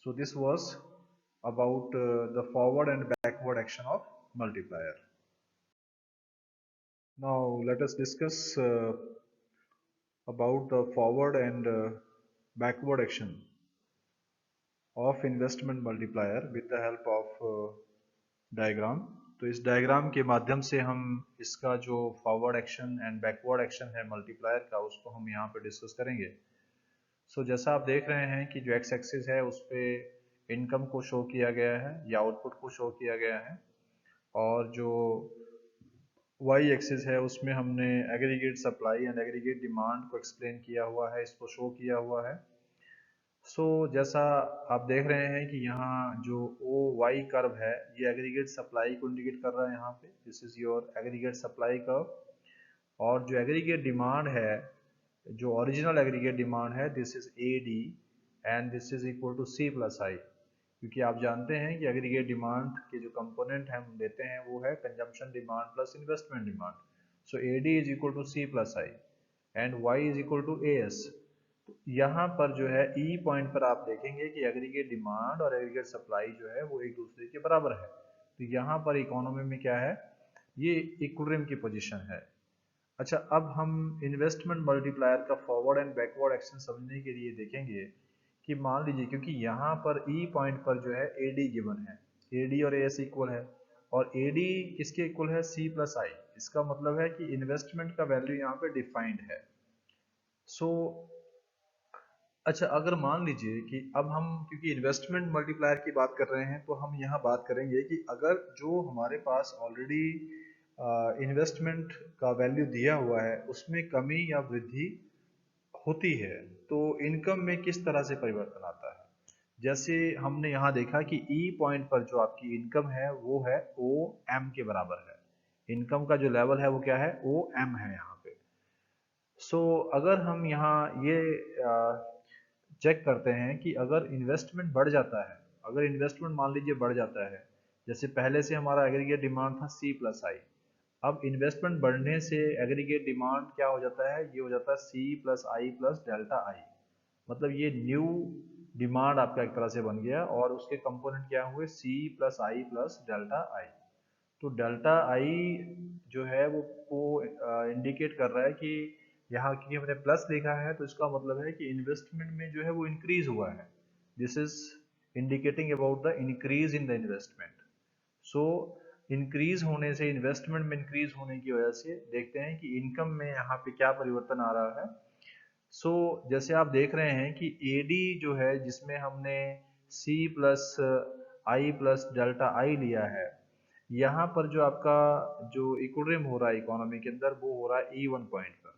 So this was about the forward and backward action of multiplier. Now let us discuss about the forward and backward action of investment multiplier with the help of diagram. तो इस diagram के माध्यम से हम इसका जो forward action and backward action है multiplier का उसको हम यहाँ पे डिस्कस करेंगे. सो जैसा आप देख रहे हैं कि जो एक्स एक्सिस है उस पर इनकम को शो किया गया है या आउटपुट को शो किया गया है, और जो वाई एक्सिस है उसमें हमने aggregate supply and aggregate demand को एक्सप्लेन किया हुआ है, इसको शो किया हुआ है. सो जैसा आप देख रहे हैं कि यहाँ जो ओ वाई कर्व है ये एग्रीगेट सप्लाई को इंडिकेट कर रहा है यहाँ पे, this is your aggregate supply curve. और जो एग्रीगेट डिमांड है, जो ओरिजिनल एग्रीगेट डिमांड है, this is A D and this is equal to C plus I. क्योंकि आप जानते हैं कि एग्रीगेट डिमांड के जो कंपोनेंट हम देते हैं वो है consumption demand plus investment demand. So A D is equal to C plus I and Y is equal to A S. यहाँ पर जो है ई पॉइंट पर आप देखेंगे कि एग्रीगेट डिमांड और एग्रीगेट सप्लाई जो है वो एक दूसरे के बराबर है. तो यहाँ पर इकोनॉमी में क्या है, ये इक्विलिब्रियम की पोजीशन है. अच्छा, अब हम इन्वेस्टमेंट मल्टीप्लायर का फॉरवर्ड एंड बैकवर्ड एक्शन समझने के लिए देखेंगे कि मान लीजिए क्योंकि यहाँ पर ई पॉइंट पर जो है ए डी गिवन है, ए डी और ए एस इक्वल है, और ए डी किसके इक्वल है, सी प्लस आई. इसका मतलब है कि इन्वेस्टमेंट का वैल्यू यहाँ पे डिफाइंड है. सो अच्छा, अगर मान लीजिए कि अब हम क्योंकि इन्वेस्टमेंट मल्टीप्लायर की बात कर रहे हैं तो हम यहाँ बात करेंगे कि अगर जो हमारे पास ऑलरेडी इन्वेस्टमेंट का वैल्यू दिया हुआ है उसमें कमी या वृद्धि होती है तो इनकम में किस तरह से परिवर्तन आता है. जैसे हमने यहाँ देखा कि ई पॉइंट पर जो आपकी इनकम है वो है ओ एम के बराबर है. इनकम का जो लेवल है वो क्या है, ओ एम है यहाँ पे. सो अगर हम यहाँ ये चेक करते हैं कि अगर इन्वेस्टमेंट बढ़ जाता है, अगर इन्वेस्टमेंट मान लीजिए बढ़ जाता है, जैसे पहले से हमारा एग्रीगेट डिमांड था सी प्लस आई, अब इन्वेस्टमेंट बढ़ने से एग्रीगेट डिमांड क्या हो जाता है, ये हो जाता है C plus I plus delta I. मतलब ये न्यू डिमांड आपका एक तरह से बन गया और उसके कंपोनेंट क्या हुए, C plus I plus delta I. तो डेल्टा आई जो है वो इंडिकेट कर रहा है कि यहाँ क्योंकि हमने प्लस लिखा है तो इसका मतलब है कि इन्वेस्टमेंट में जो है वो इंक्रीज हुआ है. This is indicating about the increase in the investment. So increase होने से, इन्वेस्टमेंट में इंक्रीज होने की वजह से देखते हैं कि इनकम में यहाँ पे क्या परिवर्तन आ रहा है. सो जैसे आप देख रहे हैं कि AD जो है जिसमें हमने C plus I plus delta आई लिया है, यहाँ पर जो आपका जो इक्विलिब्रियम हो रहा है इकोनॉमी के अंदर वो हो रहा है E1 पॉइंट पर.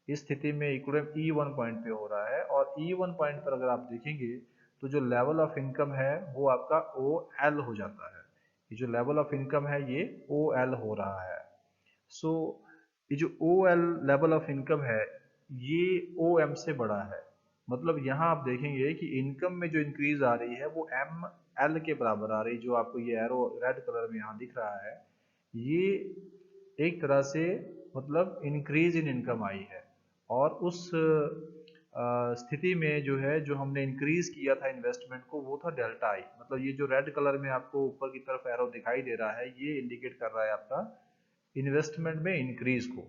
इस स्थिति में इक्विलिब्रियम E1 पॉइंट पे हो रहा है, और E1 पॉइंट पर अगर आप देखेंगे तो जो लेवल ऑफ इनकम है वो आपका OL हो जाता है. ये जो लेवल ऑफ इनकम है ये OL हो रहा है. सो ये जो OL लेवल ऑफ इनकम है ये OM से बड़ा है. मतलब यहाँ आप देखेंगे कि इनकम में जो इंक्रीज आ रही है वो ML के बराबर आ रही है. जो आपको ये एरो रेड कलर में यहाँ दिख रहा है ये एक तरह से मतलब इंक्रीज इन इनकम आई है, और उस स्थिति में जो है जो हमने इंक्रीज किया था इन्वेस्टमेंट को वो था डेल्टा आई। मतलब ये जो रेड कलर में आपको ऊपर की तरफ एरो दिखाई दे रहा है ये इंडिकेट कर रहा है आपका इन्वेस्टमेंट में इंक्रीज को।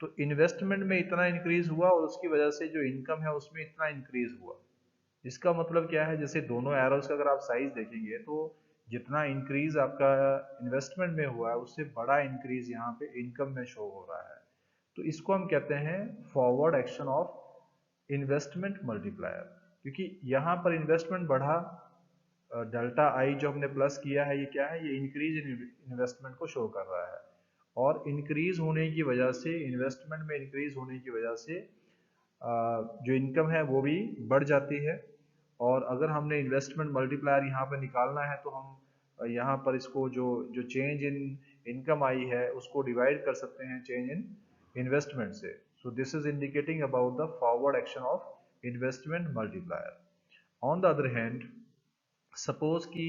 तो इन्वेस्टमेंट में इतना इंक्रीज हुआ और उसकी वजह से जो इनकम है उसमें इतना इंक्रीज हुआ। इसका मतलब क्या है, जैसे दोनों एरोस का अगर आप साइज देखेंगे तो जितना इंक्रीज आपका इन्वेस्टमेंट में हुआ है उससे बड़ा इंक्रीज यहाँ पे इनकम में शो हो रहा है। तो इसको हम कहते हैं forward action of investment multiplier. क्योंकि यहाँ पर इन्वेस्टमेंट बढ़ा, डेल्टा आई जो हमने प्लस किया है ये क्या है, ये इंक्रीज इन इन्वेस्टमेंट को शो कर रहा है। और इंक्रीज होने की वजह से, इन्वेस्टमेंट में इंक्रीज होने की वजह से जो इनकम है वो भी बढ़ जाती है। और अगर हमने इन्वेस्टमेंट मल्टीप्लायर यहाँ पर निकालना है तो हम यहाँ पर इसको जो जो चेंज इन इनकम आई है उसको डिवाइड कर सकते हैं चेंज इन इन्वेस्टमेंट से। So this is indicating about the forward action of investment multiplier. On the other hand, suppose कि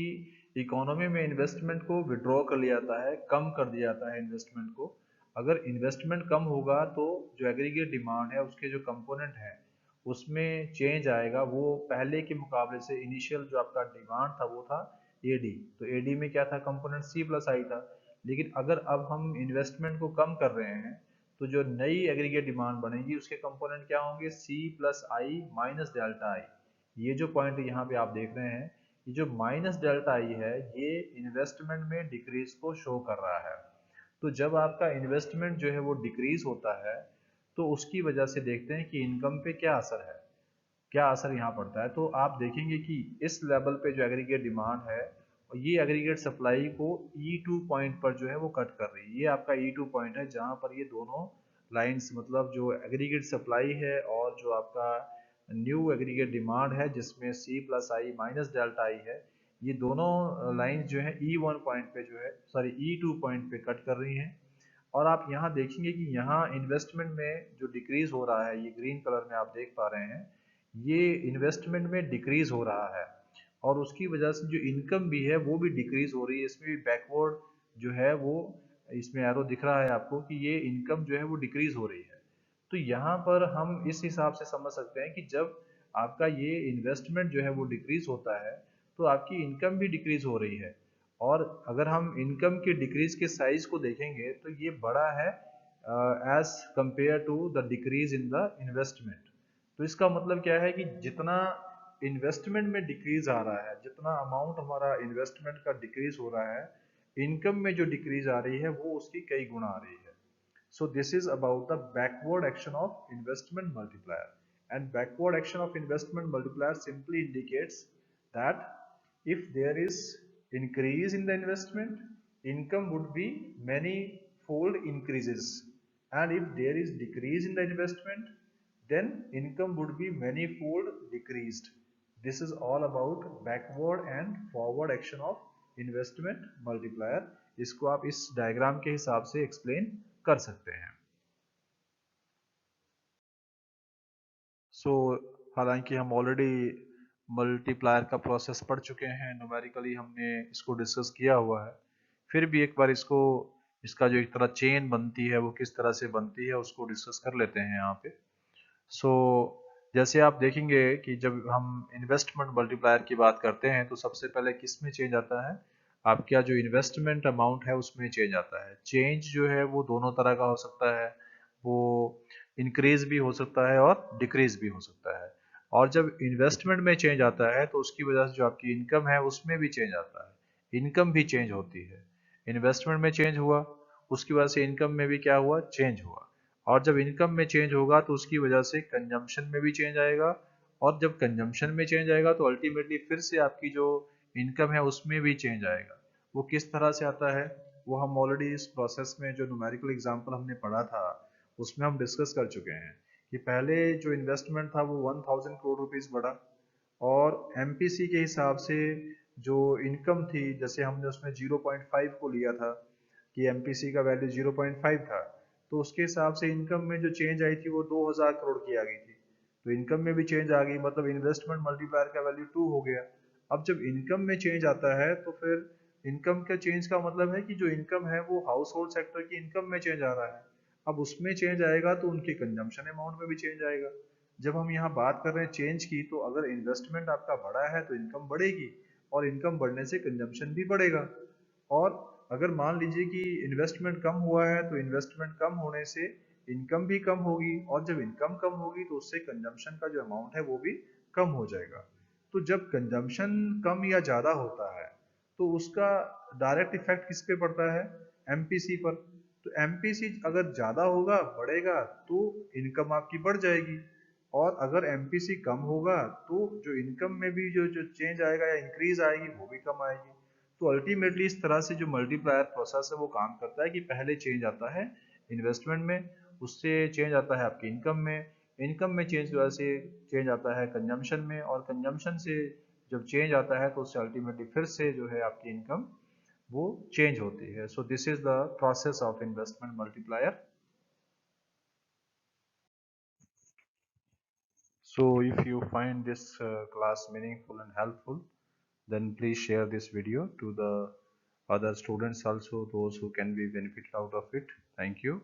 इकोनॉमी में इन्वेस्टमेंट को विड्रॉ कर लिया जाता है, कम कर दिया जाता है इन्वेस्टमेंट को। अगर इन्वेस्टमेंट कम होगा तो जो एग्रीगेट डिमांड है उसके जो कंपोनेंट हैं उसमें चेंज आएगा। वो पहले के मुकाबले से इनिशियल जो आपका डिमांड था वो था एडी, तो एडी में क्या था, कंपोनेंट सी प्लस आई था। लेकिन अगर अब हम इन्वेस्टमेंट को कम कर रहे हैं तो जो नई एग्रीगेट डिमांड बनेगी उसके कंपोनेंट क्या होंगे, C plus I minus delta I. ये जो पॉइंट यहाँ पे आप देख रहे हैं, ये जो माइनस डेल्टा आई है ये इन्वेस्टमेंट में डिक्रीज को शो कर रहा है। तो जब आपका इन्वेस्टमेंट जो है वो डिक्रीज होता है तो उसकी वजह से देखते हैं कि इनकम पे क्या असर है, क्या असर यहाँ पड़ता है। तो आप देखेंगे कि इस लेवल पे जो एग्रीगेट डिमांड है ये एग्रीगेट सप्लाई को E2 पॉइंट पर जो है वो कट कर रही है। ये आपका E2 पॉइंट है जहाँ पर ये दोनों लाइंस, मतलब जो एग्रीगेट सप्लाई है और जो आपका न्यू एग्रीगेट डिमांड है जिसमें C plus I minus delta आई है, ये दोनों लाइंस जो है E1 पॉइंट पे जो है, सॉरी E2 पॉइंट पे कट कर रही हैं। और आप यहाँ देखेंगे कि यहाँ इन्वेस्टमेंट में जो डिक्रीज हो रहा है, ये ग्रीन कलर में आप देख पा रहे हैं, ये इन्वेस्टमेंट में डिक्रीज हो रहा है। और उसकी वजह से जो इनकम भी है वो भी डिक्रीज हो रही है। इसमें भी बैकवर्ड जो है वो, इसमें एरो दिख रहा है आपको कि ये इनकम जो है वो डिक्रीज हो रही है। तो यहाँ पर हम इस हिसाब से समझ सकते हैं कि जब आपका ये इन्वेस्टमेंट जो है वो डिक्रीज होता है तो आपकी इनकम भी डिक्रीज हो रही है। और अगर हम इनकम के डिक्रीज के साइज को देखेंगे तो ये बड़ा है as compare to the decrease in the investment. तो इसका मतलब क्या है कि जितना इन्वेस्टमेंट में डिक्रीज आ रहा है, जितना अमाउंट हमारा इन्वेस्टमेंट का डिक्रीज हो रहा है, इनकम में जो डिक्रीज आ रही है वो उसकी कई गुना आ रही है। So this is about the backward action of investment multiplier. And backward action of investment multiplier simply indicates that if there is increase in the investment, income would be many fold increases. And if there is decrease in the investment, then income would be many fold decreased. This is all about backward and forward action of investment multiplier. इसको आप इस diagram के हिसाब से explain कर सकते हैं। हालांकि हम ऑलरेडी मल्टीप्लायर का प्रोसेस पढ़ चुके हैं, न्यूमेरिकली हमने इसको डिस्कस किया हुआ है। फिर भी एक बार इसको, इसका जो एक तरह चेन बनती है वो किस तरह से बनती है उसको डिस्कस कर लेते हैं यहाँ पे। जैसे आप देखेंगे कि जब हम इन्वेस्टमेंट मल्टीप्लायर की बात करते हैं तो सबसे पहले किस में चेंज आता है, आपका जो इन्वेस्टमेंट अमाउंट है उसमें चेंज आता है। चेंज जो है वो दोनों तरह का हो सकता है, वो इंक्रीज भी हो सकता है और डिक्रीज भी हो सकता है। और जब इन्वेस्टमेंट में चेंज आता है तो उसकी वजह से जो आपकी इनकम है उसमें भी चेंज आता है, इनकम भी चेंज होती है। इन्वेस्टमेंट में चेंज हुआ, उसकी वजह से इनकम में भी क्या हुआ, चेंज हुआ। और जब इनकम में चेंज होगा तो उसकी वजह से कंजम्पशन में भी चेंज आएगा। और जब कंजम्पशन में चेंज आएगा तो अल्टीमेटली फिर से आपकी जो इनकम है उसमें भी चेंज आएगा। वो किस तरह से आता है वो हम ऑलरेडी इस प्रोसेस में जो न्यूमेरिकल एग्जांपल हमने पढ़ा था उसमें हम डिस्कस कर चुके हैं कि पहले जो इन्वेस्टमेंट था वो 1000 करोड़ रुपीस बढ़ा। और एमपीसी के हिसाब से जो इनकम थी, जैसे हमने उसमें 0.5 को लिया था कि एमपीसी का वैल्यू 0.5 था, तो उसके हिसाब से इनकम में जो चेंज आई थी वो 2000 करोड़ की आ गई थी। तो इनकम में भी चेंज आ गई, मतलब इन्वेस्टमेंट मल्टीप्लायर का वैल्यू 2 हो गया। अब जब इनकम में चेंज आता है तो फिर इनकम का चेंज का मतलब है कि जो इनकम है वो हाउस होल्ड सेक्टर की इनकम में चेंज आ रहा है। अब उसमें चेंज आएगा तो उनके कंजम्पशन अमाउंट में भी चेंज आएगा। जब हम यहाँ बात कर रहे हैं चेंज की, तो अगर इन्वेस्टमेंट आपका बढ़ा है तो इनकम बढ़ेगी, और इनकम बढ़ने से कंजम्पशन भी बढ़ेगा। और अगर मान लीजिए कि इन्वेस्टमेंट कम हुआ है, तो इन्वेस्टमेंट कम होने से इनकम भी कम होगी, और जब इनकम कम होगी तो उससे कंजम्पशन का जो अमाउंट है वो भी कम हो जाएगा। तो जब कंजम्पशन कम या ज़्यादा होता है तो उसका डायरेक्ट इफेक्ट किस पे पड़ता है? एमपीसी पर। तो एमपीसी अगर ज़्यादा होगा, बढ़ेगा, तो इनकम आपकी बढ़ जाएगी, और अगर एमपीसी कम होगा तो जो इनकम में भी जो जो चेंज आएगा या इंक्रीज आएगी वो भी कम आएगी। तो अल्टीमेटली इस तरह से जो मल्टीप्लायर प्रोसेस है वो काम करता है कि पहले चेंज आता है इन्वेस्टमेंट में, उससे चेंज आता है आपकी इनकम में, इनकम में चेंज की वजह से चेंज आता है कंजम्पशन में, और कंजम्पशन से जब चेंज आता है तो उससे अल्टीमेटली फिर से जो है आपकी इनकम वो चेंज होती है। So this is the process of investment multiplier. So if you find this class meaningful and helpful, then please share this video to the other students also, those who can be benefited out of it. Thank you.